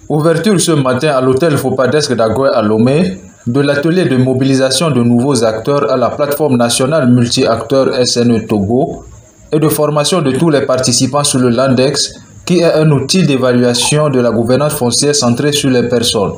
Ouverture ce matin à l'hôtel Fopadesk d'Agoé à Lomé de l'atelier de mobilisation de nouveaux acteurs à la plateforme nationale multi-acteurs SNE Togo et de formation de tous les participants sur le Landex qui est un outil d'évaluation de la gouvernance foncière centrée sur les personnes.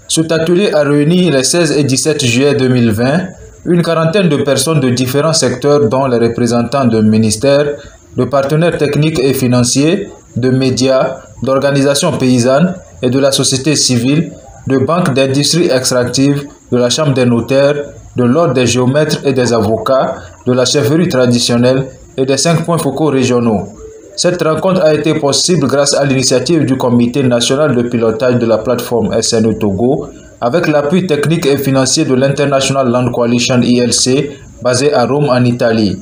Cet atelier a réuni les 16 et 17 juillet 2020 une quarantaine de personnes de différents secteurs dont les représentants de ministères, de partenaires techniques et financiers, de médias, d'organisations paysannes et de la société civile, de banques d'industrie extractive, de la chambre des notaires, de l'ordre des géomètres et des avocats, de la chefferie traditionnelle et des 5 points focaux régionaux. Cette rencontre a été possible grâce à l'initiative du Comité national de pilotage de la plateforme SNE Togo, avec l'appui technique et financier de l'International Land Coalition ILC, basé à Rome en Italie.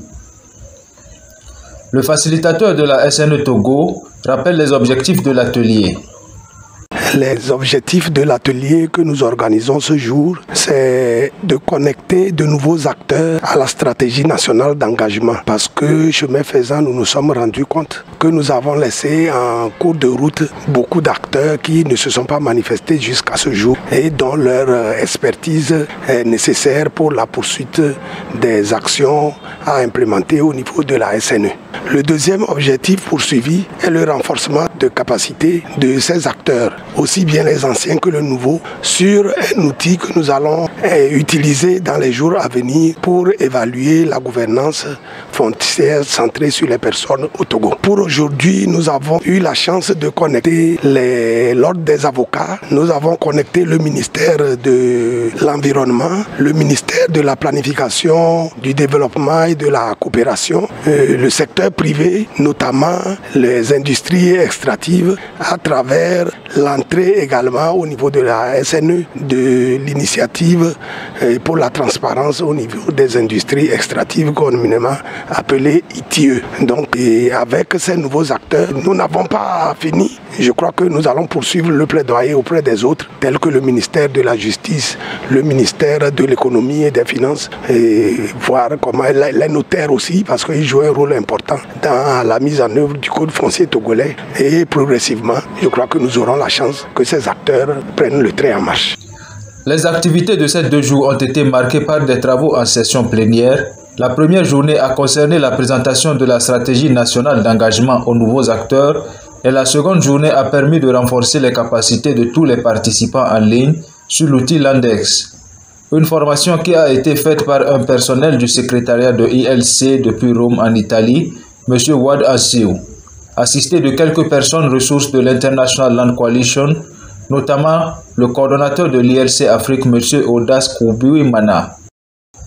Le facilitateur de la SNE Togo rappelle les objectifs de l'atelier. Les objectifs de l'atelier que nous organisons ce jour, c'est de connecter de nouveaux acteurs à la stratégie nationale d'engagement. Parce que, chemin faisant, nous nous sommes rendus compte que nous avons laissé en cours de route beaucoup d'acteurs qui ne se sont pas manifestés jusqu'à ce jour et dont leur expertise est nécessaire pour la poursuite des actions à implémenter au niveau de la SNE. Le deuxième objectif poursuivi est le renforcement de capacité de ces acteurs, aussi bien les anciens que le nouveau, sur un outil que nous allons utiliser dans les jours à venir pour évaluer la gouvernance foncière centrée sur les personnes au Togo. Pour aujourd'hui, nous avons eu la chance de connecter l'ordre des avocats, nous avons connecté le ministère de l'Environnement, le ministère de la Planification, du Développement et de la Coopération, le secteur privé, notamment les industries extractives, à travers l'entrée également au niveau de la SNE de l'initiative pour la transparence au niveau des industries extractives communément appelées ITIE. Donc avec ces nouveaux acteurs, nous n'avons pas fini. Je crois que nous allons poursuivre le plaidoyer auprès des autres, tels que le ministère de la Justice, le ministère de l'Économie et des Finances, et voir comment les notaires aussi, parce qu'ils jouent un rôle important dans la mise en œuvre du code foncier togolais. Et progressivement, je crois que nous aurons la chance que ces acteurs prennent le train en marche. Les activités de ces 2 jours ont été marquées par des travaux en session plénière. La première journée a concerné la présentation de la stratégie nationale d'engagement aux nouveaux acteurs et la seconde journée a permis de renforcer les capacités de tous les participants en ligne sur l'outil Landex. Une formation qui a été faite par un personnel du secrétariat de ILC depuis Rome en Italie, M. Wad Asiou, assisté de quelques personnes ressources de l'International Land Coalition, notamment le coordonnateur de l'ILC Afrique, M. Odas Koubiouimana.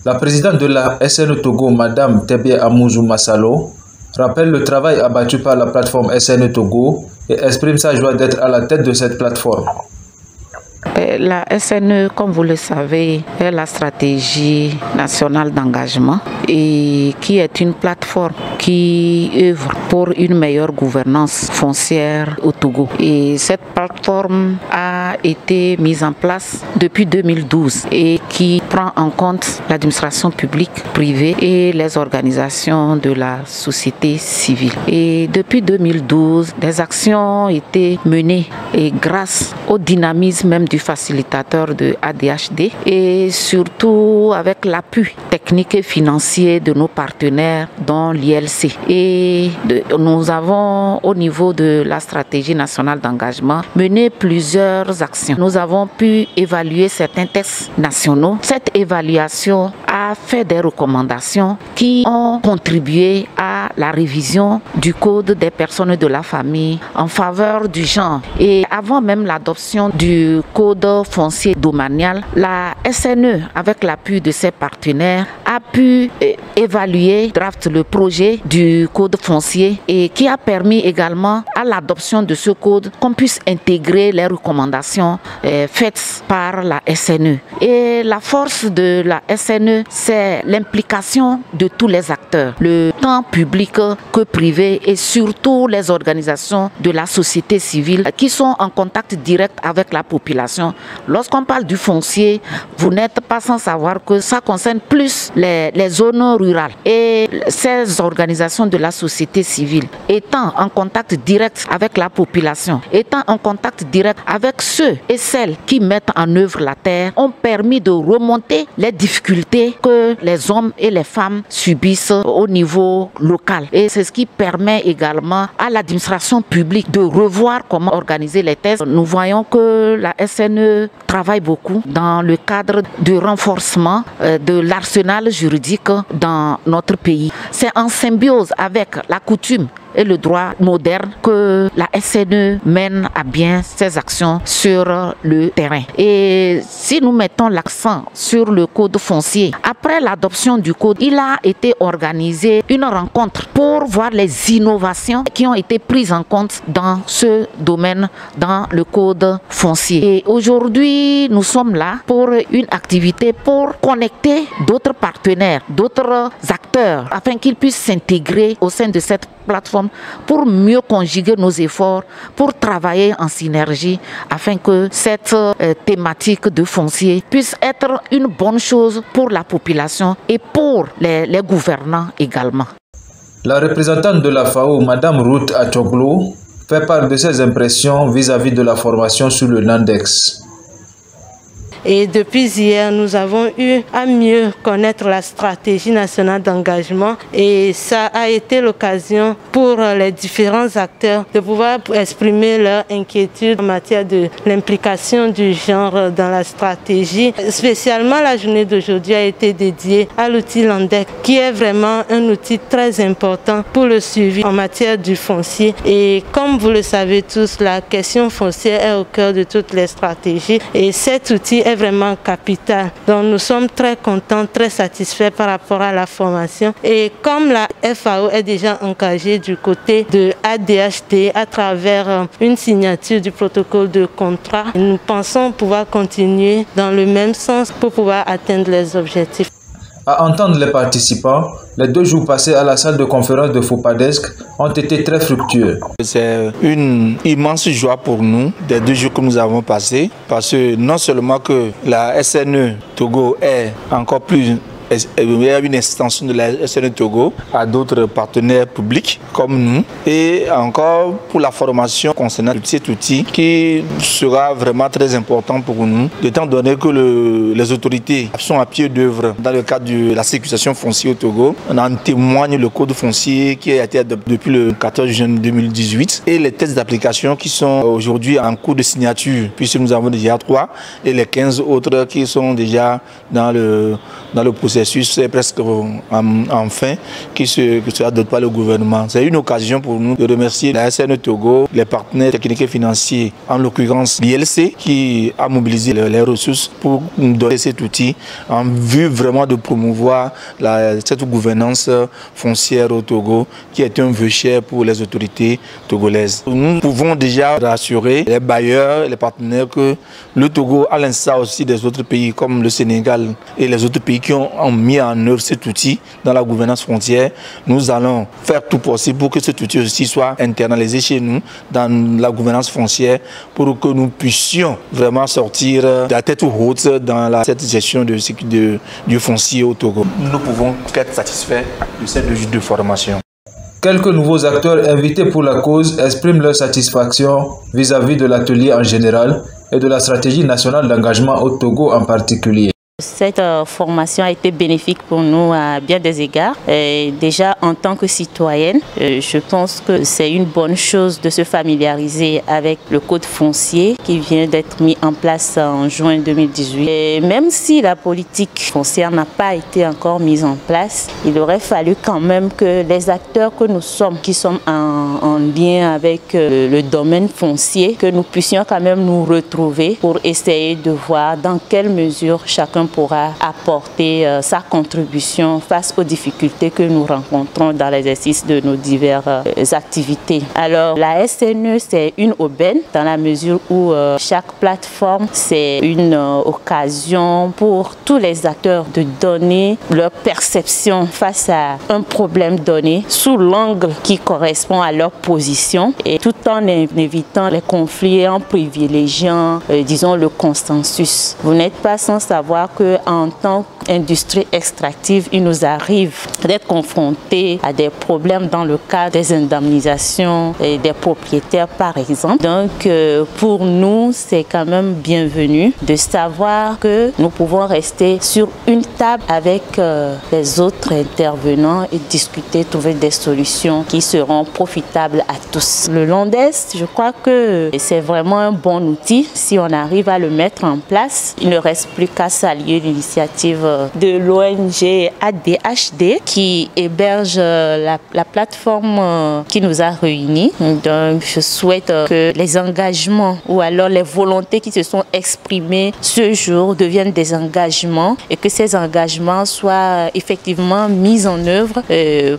La présidente de la SNE Togo, Mme Tebie Amouzou Massalo, rappelle le travail abattu par la plateforme SNE Togo et exprime sa joie d'être à la tête de cette plateforme. La SNE, comme vous le savez, est la stratégie nationale d'engagement et qui est une plateforme qui œuvre pour une meilleure gouvernance foncière au Togo. Et cette plateforme a été mise en place depuis 2012 et qui prend en compte l'administration publique, privée et les organisations de la société civile. Et depuis 2012, des actions ont été menées et grâce au dynamisme même du facilitateur de ADHD et surtout avec l'appui technique et financier de nos partenaires dont l'ILC. Et nous avons au niveau de la stratégie nationale d'engagement mené plusieurs actions. Nous avons pu évaluer certains tests nationaux. Cette évaluation a fait des recommandations qui ont contribué à la révision du code des personnes de la famille en faveur du genre. Et avant même l'adoption du code foncier domanial, la SNE, avec l'appui de ses partenaires, a pu évaluer, draft le projet du code foncier et qui a permis également à l'adoption de ce code qu'on puisse intégrer les recommandations faites par la SNE. Et la force de la SNE, c'est l'implication de tous les acteurs, le tant public que privé et surtout les organisations de la société civile qui sont en contact direct avec la population. Lorsqu'on parle du foncier, vous n'êtes pas sans savoir que ça concerne plus les zones rurales. Et ces organisations de la société civile, étant en contact direct avec la population, étant en contact direct avec ceux et celles qui mettent en œuvre la terre, ont permis de remonter les difficultés que les hommes et les femmes subissent au niveau local. Et c'est ce qui permet également à l'administration publique de revoir comment organiser les tests. Nous voyons que la SNE travaille beaucoup dans le cadre du renforcement de l'arsenal juridique dans notre pays. C'est en symbiose avec la coutume et le droit moderne que la SNE mène à bien ses actions sur le terrain. Et si nous mettons l'accent sur le code foncier, après l'adoption du code, il a été organisé une rencontre pour voir les innovations qui ont été prises en compte dans ce domaine, dans le code foncier. Et aujourd'hui, nous sommes là pour une activité pour connecter d'autres partenaires, d'autres acteurs, afin qu'ils puissent s'intégrer au sein de cette plateforme pour mieux conjuguer nos efforts, pour travailler en synergie afin que cette thématique de foncier puisse être une bonne chose pour la population et pour les gouvernants également. La représentante de la FAO, Mme Ruth Achoglo, fait part de ses impressions vis-à-vis de la formation sur le Landex. Et depuis hier, nous avons eu à mieux connaître la stratégie nationale d'engagement et ça a été l'occasion pour les différents acteurs de pouvoir exprimer leur inquiétude en matière de l'implication du genre dans la stratégie. Spécialement, la journée d'aujourd'hui a été dédiée à l'outil Landex qui est vraiment un outil très important pour le suivi en matière du foncier. Et comme vous le savez tous, la question foncière est au cœur de toutes les stratégies et cet outil est vraiment capital. Donc nous sommes très contents, très satisfaits par rapport à la formation. Et comme la FAO est déjà engagée du côté de ADHD à travers une signature du protocole de contrat, nous pensons pouvoir continuer dans le même sens pour pouvoir atteindre les objectifs. À entendre les participants, les 2 jours passés à la salle de conférence de FOPADESC ont été très fructueux. C'est une immense joie pour nous des 2 jours que nous avons passés parce que non seulement que la SNE Togo est encore plus il y a une extension de la SNE Togo à d'autres partenaires publics comme nous et encore pour la formation concernant cet outil qui sera vraiment très important pour nous, étant donné que les autorités sont à pied d'œuvre dans le cadre de la sécurisation foncière au Togo. On en témoigne le code foncier qui a été adopté depuis le 14 juin 2018 et les tests d'application qui sont aujourd'hui en cours de signature puisque nous avons déjà 3 et les 15 autres qui sont déjà dans le processus. C'est presque en fin qui sera adopté par le gouvernement. C'est une occasion pour nous de remercier la SNE Togo, les partenaires techniques et financiers, en l'occurrence l'ILC, qui a mobilisé les ressources pour nous donner cet outil en vue vraiment de promouvoir cette gouvernance foncière au Togo qui est un vœu cher pour les autorités togolaises. Nous pouvons déjà rassurer les bailleurs, les partenaires que le Togo, à l'instar aussi des autres pays comme le Sénégal et les autres pays qui ont mis en œuvre cet outil dans la gouvernance frontière, nous allons faire tout possible pour que cet outil aussi soit internalisé chez nous dans la gouvernance foncière pour que nous puissions vraiment sortir de la tête haute dans cette gestion du foncier au Togo. Nous pouvons être satisfaits de cette logique de formation. Quelques nouveaux acteurs invités pour la cause expriment leur satisfaction vis-à-vis de l'atelier en général et de la stratégie nationale d'engagement au Togo en particulier. Cette formation a été bénéfique pour nous à bien des égards. Et déjà en tant que citoyenne, je pense que c'est une bonne chose de se familiariser avec le code foncier qui vient d'être mis en place en juin 2018. Et même si la politique foncière n'a pas été encore mise en place, il aurait fallu quand même que les acteurs que nous sommes, qui sommes en lien avec le domaine foncier, que nous puissions quand même nous retrouver pour essayer de voir dans quelle mesure chacun pourra apporter sa contribution face aux difficultés que nous rencontrons dans l'exercice de nos diverses activités. Alors la SNE, c'est une aubaine dans la mesure où chaque plateforme, c'est une occasion pour tous les acteurs de donner leur perception face à un problème donné sous l'angle qui correspond à leur position, et tout en évitant les conflits, en privilégiant, disons, le consensus. Vous n'êtes pas sans savoir qu'en tant qu'industrie extractive, il nous arrive d'être confrontés à des problèmes dans le cadre des indemnisations des propriétaires, par exemple. Donc, pour nous, c'est quand même bienvenu de savoir que nous pouvons rester sur une table avec les autres intervenants et discuter, trouver des solutions qui seront profitables à tous. Le Londes, je crois que c'est vraiment un bon outil si on arrive à le mettre en place. Il ne reste plus qu'à saluer l'initiative de l'ONG ADHD qui héberge la plateforme qui nous a réunis. Donc je souhaite que les engagements ou alors les volontés qui se sont exprimées ce jour deviennent des engagements et que ces engagements soient effectivement mis en œuvre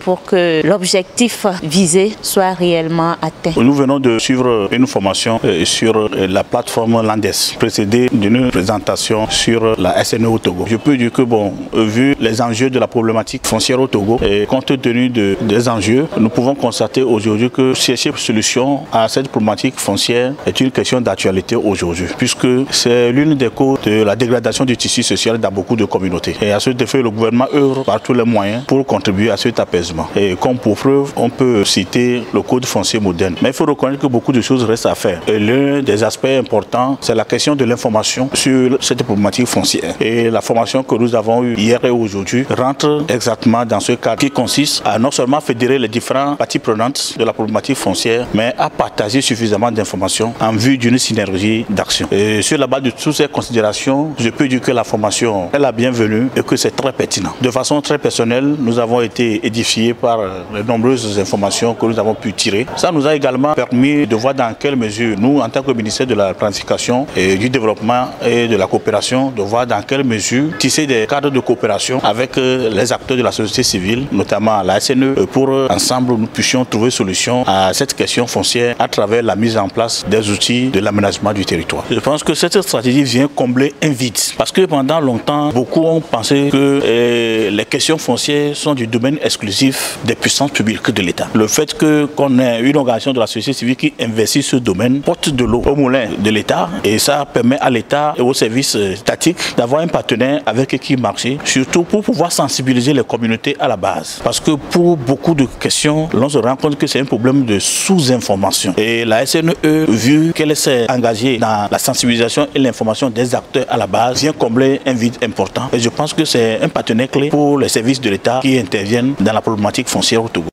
pour que l'objectif visé soit réellement atteint. Nous venons de suivre une formation sur la plateforme Landes, précédée d'une présentation sur la SNE au Togo. Je peux dire que, bon, vu les enjeux de la problématique foncière au Togo et compte tenu des enjeux, nous pouvons constater aujourd'hui que chercher une solution à cette problématique foncière est une question d'actualité aujourd'hui, puisque c'est l'une des causes de la dégradation du tissu social dans beaucoup de communautés. Et à ce effet, le gouvernement œuvre par tous les moyens pour contribuer à cet apaisement. Et comme pour preuve, on peut citer le code foncier moderne. Mais il faut reconnaître que beaucoup de choses restent à faire. Et l'un des aspects importants, c'est la question de l'information sur cette problématique foncière. Et la formation que nous avons eue hier et aujourd'hui rentre exactement dans ce cadre qui consiste à non seulement fédérer les différentes parties prenantes de la problématique foncière, mais à partager suffisamment d'informations en vue d'une synergie d'action. Et sur la base de toutes ces considérations, je peux dire que la formation est la bienvenue et que c'est très pertinent. De façon très personnelle, nous avons été édifiés par les nombreuses informations que nous avons pu tirer. Ça nous a également permis de voir dans quelle mesure, nous, en tant que ministère de la Planification et du Développement et de la Coopération, de voir dans quelle mesure tisser des cadres de coopération avec les acteurs de la société civile, notamment la SNE, pour ensemble nous puissions trouver solution à cette question foncière à travers la mise en place des outils de l'aménagement du territoire. Je pense que cette stratégie vient combler un vide, parce que pendant longtemps, beaucoup ont pensé que les questions foncières sont du domaine exclusif des puissances publiques de l'État. Le fait qu'on ait une organisation de la société civile qui investit ce domaine porte de l'eau au moulin de l'État, et ça permet à l'État et aux services étatiques d'avoir un partenaire avec qui marcher, surtout pour pouvoir sensibiliser les communautés à la base. Parce que pour beaucoup de questions, l'on se rend compte que c'est un problème de sous-information. Et la SNE, vu qu'elle s'est engagée dans la sensibilisation et l'information des acteurs à la base, vient combler un vide important. Et je pense que c'est un partenaire clé pour les services de l'État qui interviennent dans la problématique foncière au Togo.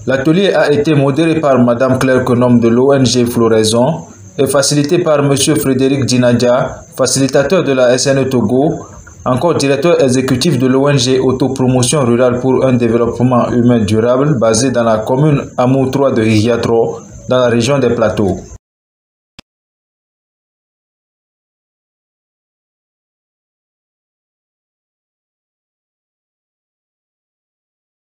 L'atelier a été modéré par Mme Claire Konom de l'ONG Floraison et facilité par M. Frédéric Dinadia, facilitateur de la SNE Togo, encore directeur exécutif de l'ONG Autopromotion Rurale pour un développement humain durable basé dans la commune Amou 3 de Higiatro, dans la région des Plateaux.